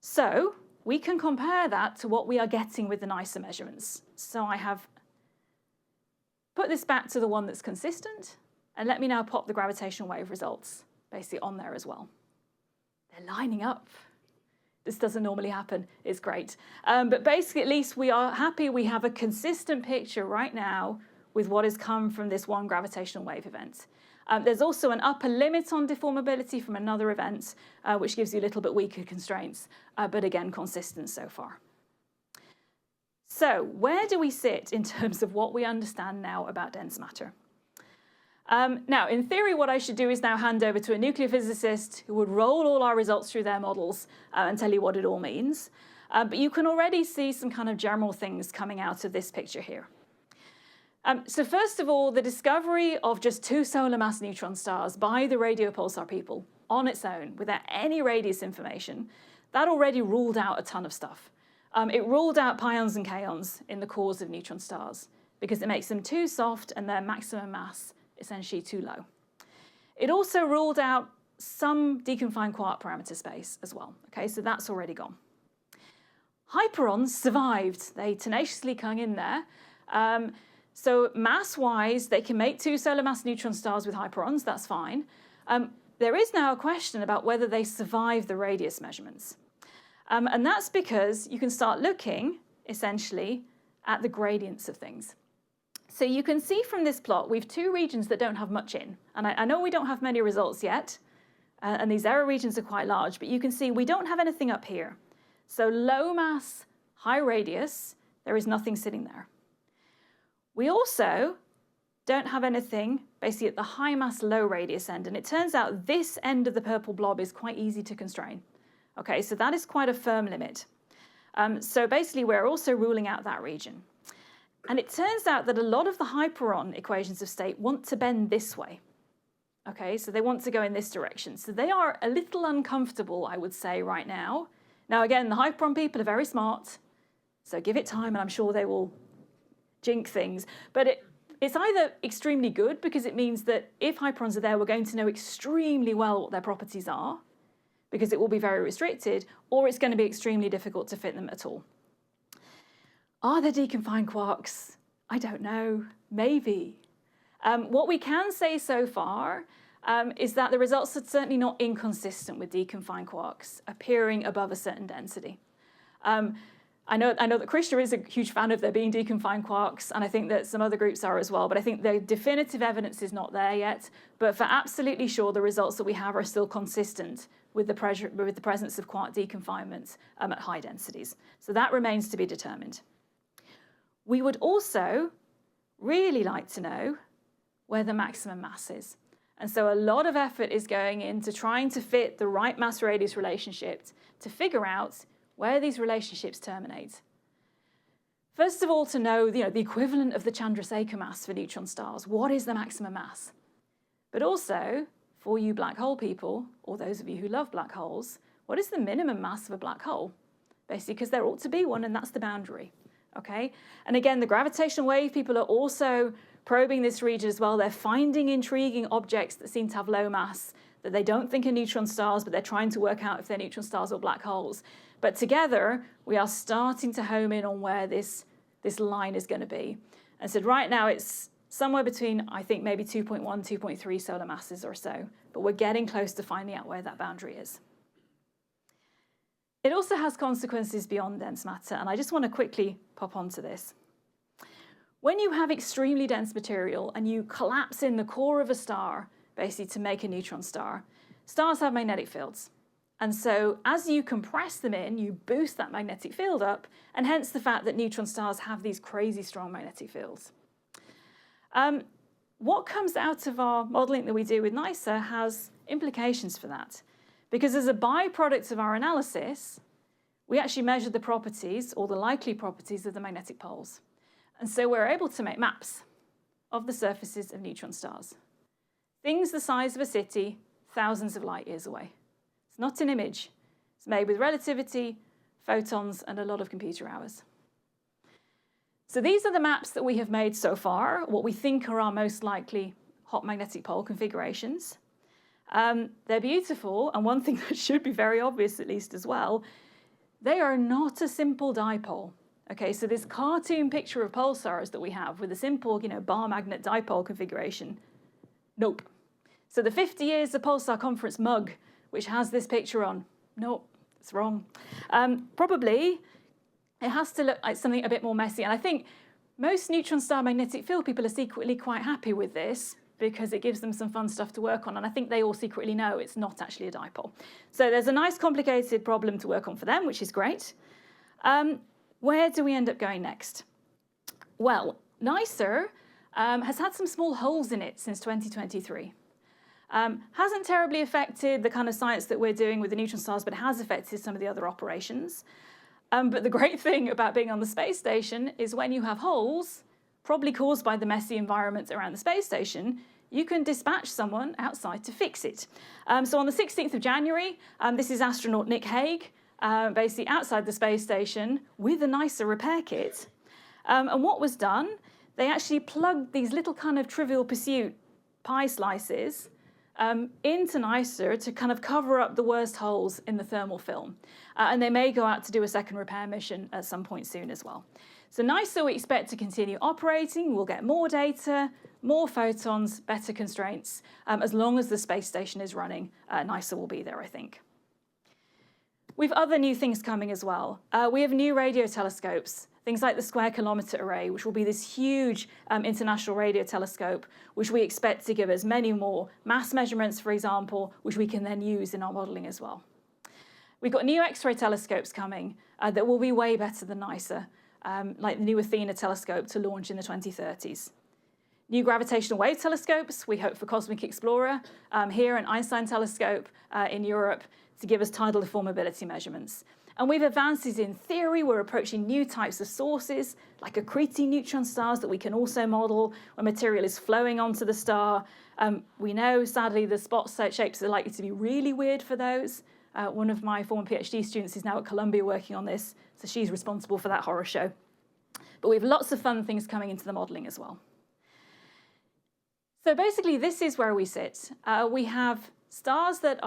Speaker 1: So we can compare that to what we are getting with the NICER measurements. So I have put this back to the one that's consistent, and let me now pop the gravitational wave results basically on there as well. They're lining up. This doesn't normally happen. It's great. But basically, at least we are happy we have a consistent picture right now with what has come from this one gravitational wave event. There's also an upper limit on deformability from another event, which gives you a little bit weaker constraints, but again, consistent so far. So where do we sit in terms of what we understand now about dense matter? Now, in theory, what I should do is now hand over to a nuclear physicist who would roll all our results through their models and tell you what it all means. But you can already see some kind of general things coming out of this picture here. So first of all, the discovery of just 2 solar mass neutron stars by the radio pulsar people on its own, without any radius information, that already ruled out a ton of stuff. It ruled out pions and kaons in the cores of neutron stars because it makes them too soft and their maximum mass essentially too low. It also ruled out some deconfined quark parameter space as well. Okay, so that's already gone. Hyperons survived. They tenaciously hung in there. So mass-wise, they can make 2 solar mass neutron stars with hyperons. That's fine. There is now a question about whether they survive the radius measurements. And that's because you can start looking, essentially, at the gradients of things. So you can see from this plot, we have 2 regions that don't have much in. And I know we don't have many results yet, and these error regions are quite large, but you can see we don't have anything up here. So low mass, high radius, there is nothing sitting there. We also don't have anything basically at the high mass, low radius end. And it turns out this end of the purple blob is quite easy to constrain. Okay, so that is quite a firm limit. So basically, we're also ruling out that region. And it turns out that a lot of the hyperon equations of state want to bend this way. Okay, so they want to go in this direction. So they are a little uncomfortable, I would say, right now. Now, again, the hyperon people are very smart. So give it time, and I'm sure they will jink things. But it's either extremely good, because it means that if hyperons are there, we're going to know extremely well what their properties are, because it will be very restricted, or it's going to be extremely difficult to fit them at all. Are there deconfined quarks? I don't know. Maybe. What we can say so far is that the results are certainly not inconsistent with deconfined quarks appearing above a certain density. I know that Krishna is a huge fan of there being deconfined quarks, and I think that some other groups are as well, but I think the definitive evidence is not there yet. But for absolutely sure, the results that we have are still consistent with the presence of quark deconfinement at high densities. So that remains to be determined. We would also really like to know where the maximum mass is. And so a lot of effort is going into trying to fit the right mass-radius relationship to figure out where these relationships terminate. First of all, to know, the equivalent of the Chandrasekhar mass for neutron stars. What is the maximum mass? But also, for you black hole people, or those of you who love black holes, what is the minimum mass of a black hole? Basically, because there ought to be one, and that's the boundary. Okay? And again, the gravitational wave people are also probing this region as well. They're finding intriguing objects that seem to have low mass, that they don't think are neutron stars, but they're trying to work out if they're neutron stars or black holes. But together, we are starting to home in on where this line is going to be. And so right now, it's somewhere between, I think, maybe 2.1, 2.3 solar masses or so. But we're getting close to finding out where that boundary is. It also has consequences beyond dense matter, and I just want to quickly pop onto this. When you have extremely dense material and you collapse in the core of a star, basically to make a neutron star, stars have magnetic fields. And so as you compress them in, you boost that magnetic field up, and hence the fact that neutron stars have these crazy strong magnetic fields. What comes out of our modeling that we do with NICER has implications for that. Because as a byproduct of our analysis, we actually measured the properties, or the likely properties, of the magnetic poles. And so we're able to make maps of the surfaces of neutron stars. Things the size of a city, thousands of light years away. It's not an image. It's made with relativity, photons, and a lot of computer hours. So these are the maps that we have made so far, what we think are our most likely hot magnetic pole configurations. They're beautiful, and one thing that should be very obvious, at least as well, they are not a simple dipole. Okay, so this cartoon picture of pulsars that we have with a simple, bar magnet dipole configuration, nope. So the 50 Years of Pulsar Conference mug, which has this picture on, no, it's wrong. Probably it has to look like something a bit more messy. And I think most neutron star magnetic field people are secretly quite happy with this because it gives them some fun stuff to work on. And I think they all secretly know it's not actually a dipole. So there's a nice complicated problem to work on for them, which is great. Where do we end up going next? Well, NICER has had some small holes in it since 2023. Hasn't terribly affected the kind of science that we're doing with the neutron stars, but has affected some of the other operations. But the great thing about being on the space station is when you have holes, probably caused by the messy environment around the space station, you can dispatch someone outside to fix it. So on the 16th of January, this is astronaut Nick Hague, basically outside the space station with a NICER repair kit. And what was done, they actually plugged these little kind of Trivial Pursuit pie slices into NICER to kind of cover up the worst holes in the thermal film. And they may go out to do a second repair mission at some point soon as well. So NICER we expect to continue operating. We'll get more data, more photons, better constraints. As long as the space station is running, NICER will be there, I think. We've other new things coming as well. We have new radio telescopes, things like the Square Kilometre Array, which will be this huge international radio telescope, which we expect to give us many more mass measurements, for example, which we can then use in our modelling as well. We've got new X-ray telescopes coming that will be way better than NICER, like the new Athena telescope to launch in the 2030s. New gravitational wave telescopes, we hope for Cosmic Explorer, here an Einstein telescope in Europe to give us tidal deformability measurements. And we've advances in theory. We're approaching new types of sources, like accreting neutron stars that we can also model when material is flowing onto the star. We know, sadly, the spot shapes are likely to be really weird for those. One of my former PhD students is now at Columbia working on this, so she's responsible for that horror show. But we have lots of fun things coming into the modeling as well. So basically, this is where we sit. We have stars that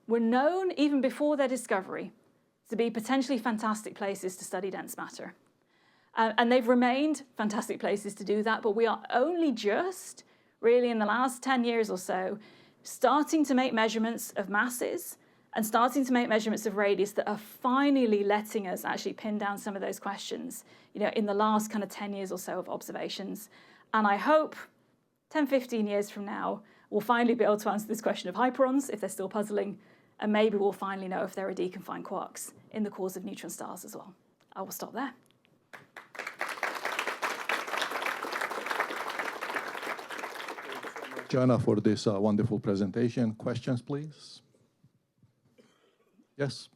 Speaker 1: were known even before their discovery to be potentially fantastic places to study dense matter. And they've remained fantastic places to do that, but we are only just, really in the last 10 years or so, starting to make measurements of masses and starting to make measurements of radius that are finally letting us actually pin down some of those questions, in the last kind of 10 years or so of observations. And I hope 10, 15 years from now, we'll finally be able to answer this question of hyperons, if they're still puzzling, and maybe we'll finally know if there are deconfined quarks in the cores of neutron stars as well. I will stop there.
Speaker 2: Jana, for this wonderful presentation. Questions, please? Yes.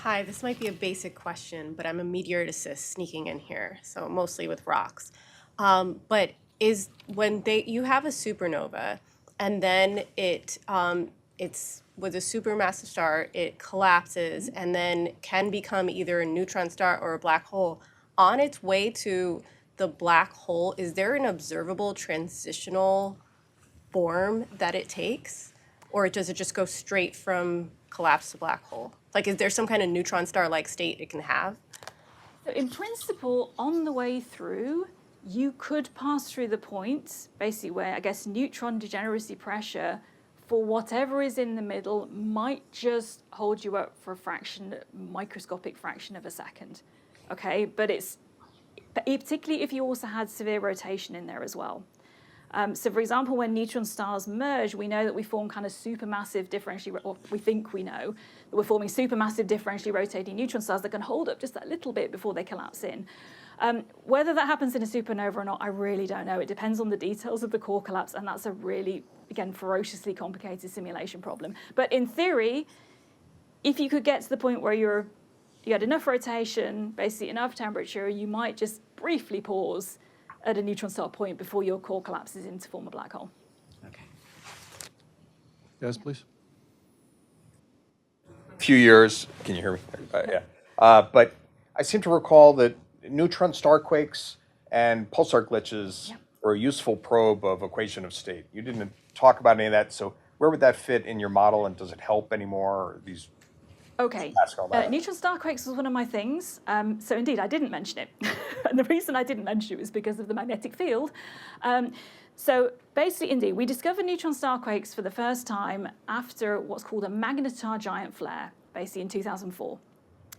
Speaker 3: Hi, this might be a basic question, but I'm a meteoriticist sneaking in here, so mostly with rocks. But when you have a supernova, and then it's with a supermassive star, it collapses and then can become either a neutron star or a black hole. On its way to the black hole, is there an observable transitional form that it takes? Or does it just go straight from collapse to black hole? Like, is there some kind of neutron star-like state it can have?
Speaker 1: So in principle, on the way through, you could pass through the point, basically where, I guess, neutron degeneracy pressure for whatever is in the middle might just hold you up for microscopic fraction of a second, okay? But it's, particularly if you also had severe rotation in there as well. So for example, when neutron stars merge, we know that we form kind of supermassive differentially, or we think we know that we're forming supermassive differentially rotating neutron stars that can hold up just that little bit before they collapse in. Whether that happens in a supernova or not, I really don't know. It depends on the details of the core collapse, and that's a really, again, ferociously complicated simulation problem. But in theory, if you could get to the point where you had enough rotation, basically enough temperature, you might just briefly pause at a neutron star point before your core collapses in to form a black hole.
Speaker 3: Okay.
Speaker 2: Yes, please.
Speaker 4: A few years, can you hear me? Yeah. But I seem to recall that neutron star quakes and pulsar glitches were a useful probe of equation of state. You didn't talk about any of that, so where would that fit in your model, and does it help anymore? Or these?
Speaker 1: Okay, neutron star quakes was one of my things, so indeed I didn't mention it. And the reason I didn't mention it was because of the magnetic field. So basically, indeed, we discovered neutron star quakes for the first time after what's called a magnetar giant flare, basically in 2004.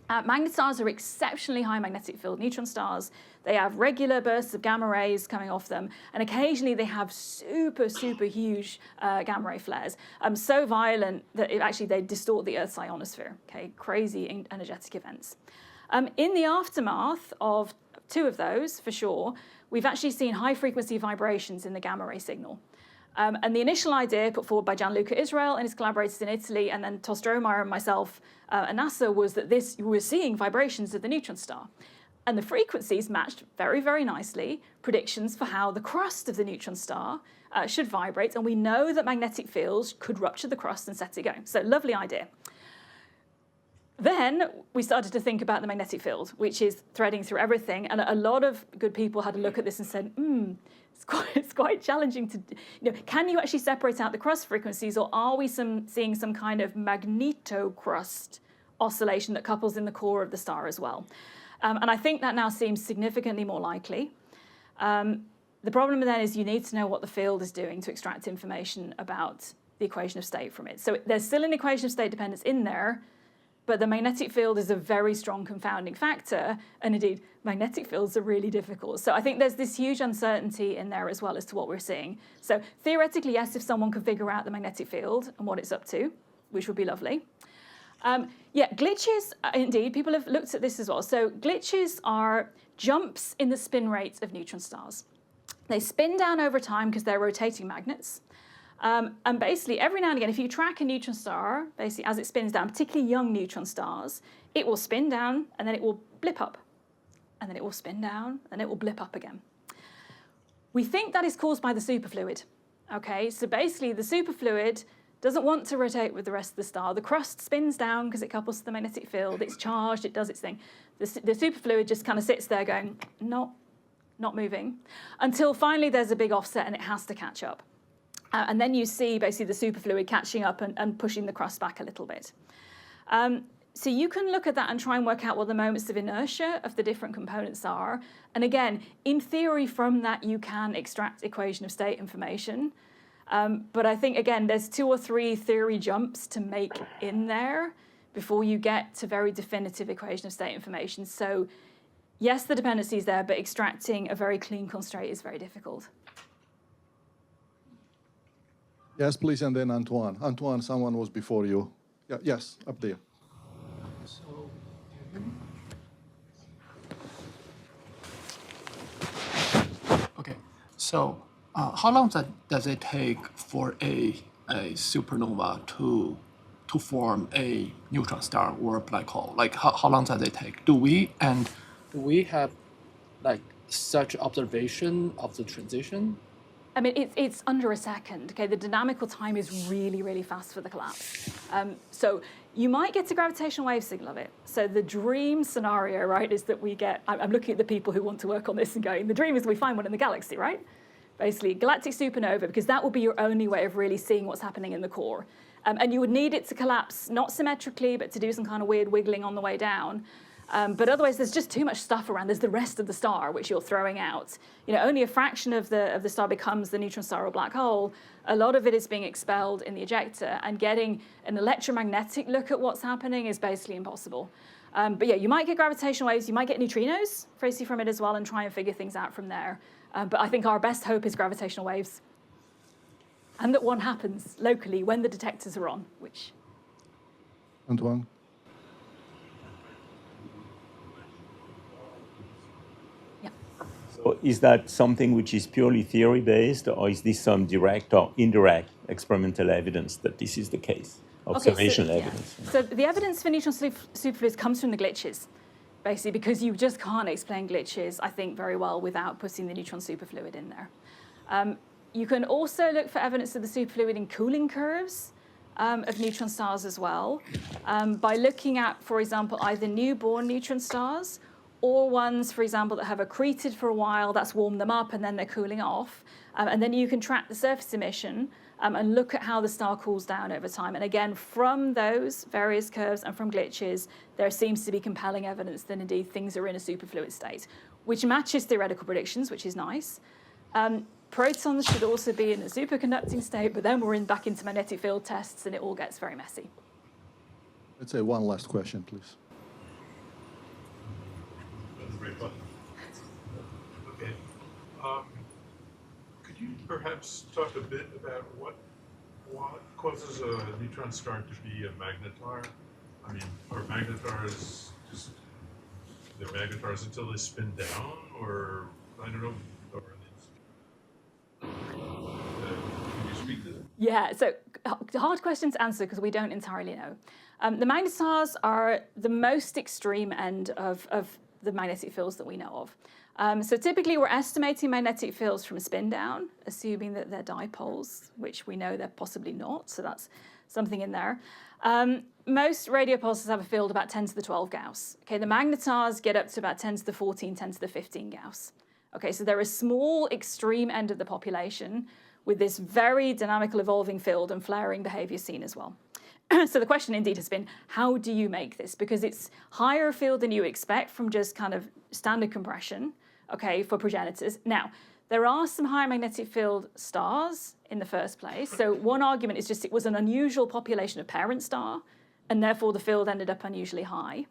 Speaker 1: Magnetars are exceptionally high magnetic field neutron stars. They have regular bursts of gamma rays coming off them, and occasionally they have super, super huge gamma ray flares, so violent that they distort the Earth's ionosphere. Okay, crazy energetic events. In the aftermath of two of those, for sure, we've actually seen high-frequency vibrations in the gamma ray signal. And the initial idea put forward by Gianluca Israel and his collaborators in Italy, and then Tos Strohmeyer and myself at NASA, was that we were seeing vibrations of the neutron star. And the frequencies matched very, very nicely predictions for how the crust of the neutron star should vibrate. And we know that magnetic fields could rupture the crust and set it going. So lovely idea. Then we started to think about the magnetic field, which is threading through everything. And a lot of good people had a look at this and said, it's quite challenging to, can you actually separate out the crust frequencies, or are we seeing some kind of magnetocrust oscillation that couples in the core of the star as well? And I think that now seems significantly more likely. The problem then is you need to know what the field is doing to extract information about the equation of state from it. So there's still an equation of state dependence in there, but the magnetic field is a very strong confounding factor, and indeed, magnetic fields are really difficult. So I think there's this huge uncertainty in there as well as to what we're seeing. So theoretically, yes, if someone could figure out the magnetic field and what it's up to, which would be lovely. Glitches, indeed, people have looked at this as well. So glitches are jumps in the spin rate of neutron stars. They spin down over time because they're rotating magnets. And basically, every now and again, if you track a neutron star, basically as it spins down, particularly young neutron stars, it will spin down and then it will blip up. And then it will spin down and it will blip up again. We think that is caused by the superfluid. Okay, so basically the superfluid doesn't want to rotate with the rest of the star. The crust spins down because it couples to the magnetic field. It's charged, it does its thing. The superfluid just kind of sits there going, no, not moving, until finally there's a big offset and it has to catch up. And then you see basically the superfluid catching up and pushing the crust back a little bit. So you can look at that and try and work out what the moments of inertia of the different components are. And again, in theory, from that you can extract equation of state information. But I think, again, there's 2 or 3 theory jumps to make in there before you get to very definitive equation of state information. So yes, the dependency is there, but extracting a very clean constraint is very difficult.
Speaker 2: Yes, please, and then Antoine. Antoine, someone was before you. Yeah, yes, up there.
Speaker 5: So, can you hear me? Okay, so how long does it take for a supernova to form a neutron star or a black hole? Like, how long does it take? Do we have like such observation of the transition?
Speaker 1: I mean, it's under a second. Okay, the dynamical time is really, really fast for the collapse. So you might get a gravitational wave signal of it. So the dream scenario, right, is that we get. I'm looking at the people who want to work on this and going, the dream is we find one in the galaxy, right? Basically, galactic supernova, because that will be your only way of really seeing what's happening in the core. And you would need it to collapse not symmetrically, but to do some kind of weird wiggling on the way down. But otherwise, there's just too much stuff around. There's the rest of the star, which you're throwing out. Only a fraction of the star becomes the neutron star or black hole. A lot of it is being expelled in the ejector, and getting an electromagnetic look at what's happening is basically impossible. But yeah, you might get gravitational waves. You might get neutrinos, basically, from it as well, and try and figure things out from there. But I think our best hope is gravitational waves. And that one happens locally when the detectors are on, which...
Speaker 2: Antoine?
Speaker 6: So is that something which is purely theory-based, or is this some direct or indirect experimental evidence that this is the case? Observational evidence.
Speaker 1: Yeah. So the evidence for neutron superfluids comes from the glitches, basically, because you just can't explain glitches, I think, very well without putting the neutron superfluid in there. You can also look for evidence of the superfluid in cooling curves of neutron stars as well, by looking at, for example, either newborn neutron stars or ones, for example, that have accreted for a while, that's warmed them up, and then they're cooling off. And then you can track the surface emission and look at how the star cools down over time. And again, from those various curves and from glitches, there seems to be compelling evidence that indeed things are in a superfluid state, which matches theoretical predictions, which is nice. Protons should also be in a superconducting state, but then we're back into magnetic field tests and it all gets very messy.
Speaker 2: Let's say one last question, please.
Speaker 7: That's a great button. Okay. Could you perhaps talk a bit about what causes a neutron star to be a magnetar? I mean, are magnetars just, they're magnetars until they spin down, or I don't know, or can you speak to that?
Speaker 1: Yeah, so hard question to answer because we don't entirely know. The magnetars are the most extreme end of the magnetic fields that we know of. So typically we're estimating magnetic fields from spin down, assuming that they're dipoles, which we know they're possibly not, so that's something in there. Most radio pulsars have a field about 10 to the 12 Gauss. Okay, the magnetars get up to about 10 to the 14, 10 to the 15 Gauss. Okay, so they're a small extreme end of the population with this very dynamical evolving field and flaring behavior seen as well. So the question indeed has been, how do you make this? Because it's higher field than you expect from just kind of standard compression, okay, for progenitors. Now, there are some higher magnetic field stars in the first place. So one argument is just it was an unusual population of parent star, and therefore the field ended up unusually high.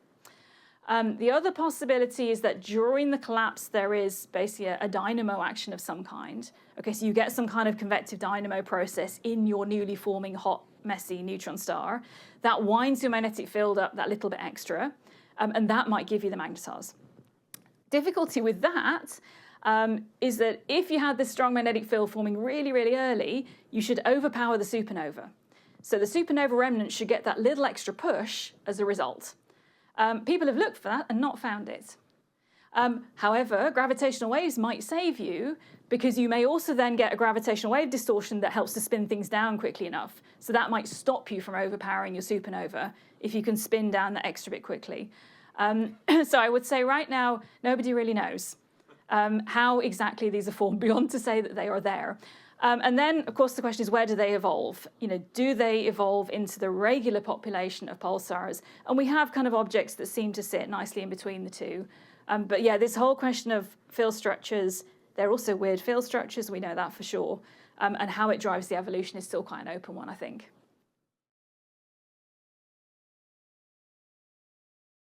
Speaker 1: The other possibility is that during the collapse, there is basically a dynamo action of some kind. Okay, so you get some kind of convective dynamo process in your newly forming hot, messy neutron star that winds your magnetic field up that little bit extra, and that might give you the magnetars. Difficulty with that is that if you had this strong magnetic field forming really, really early, you should overpower the supernova. So the supernova remnant should get that little extra push as a result. People have looked for that and not found it. However, gravitational waves might save you because you may also then get a gravitational wave distortion that helps to spin things down quickly enough. So that might stop you from overpowering your supernova if you can spin down that extra bit quickly. So I would say right now, nobody really knows how exactly these are formed beyond to say that they are there. And then, of course, the question is, where do they evolve? You know, do they evolve into the regular population of pulsars? And we have kind of objects that seem to sit nicely in between the two. But yeah, this whole question of field structures, they're also weird field structures, we know that for sure. And how it drives the evolution is still quite an open one, I think.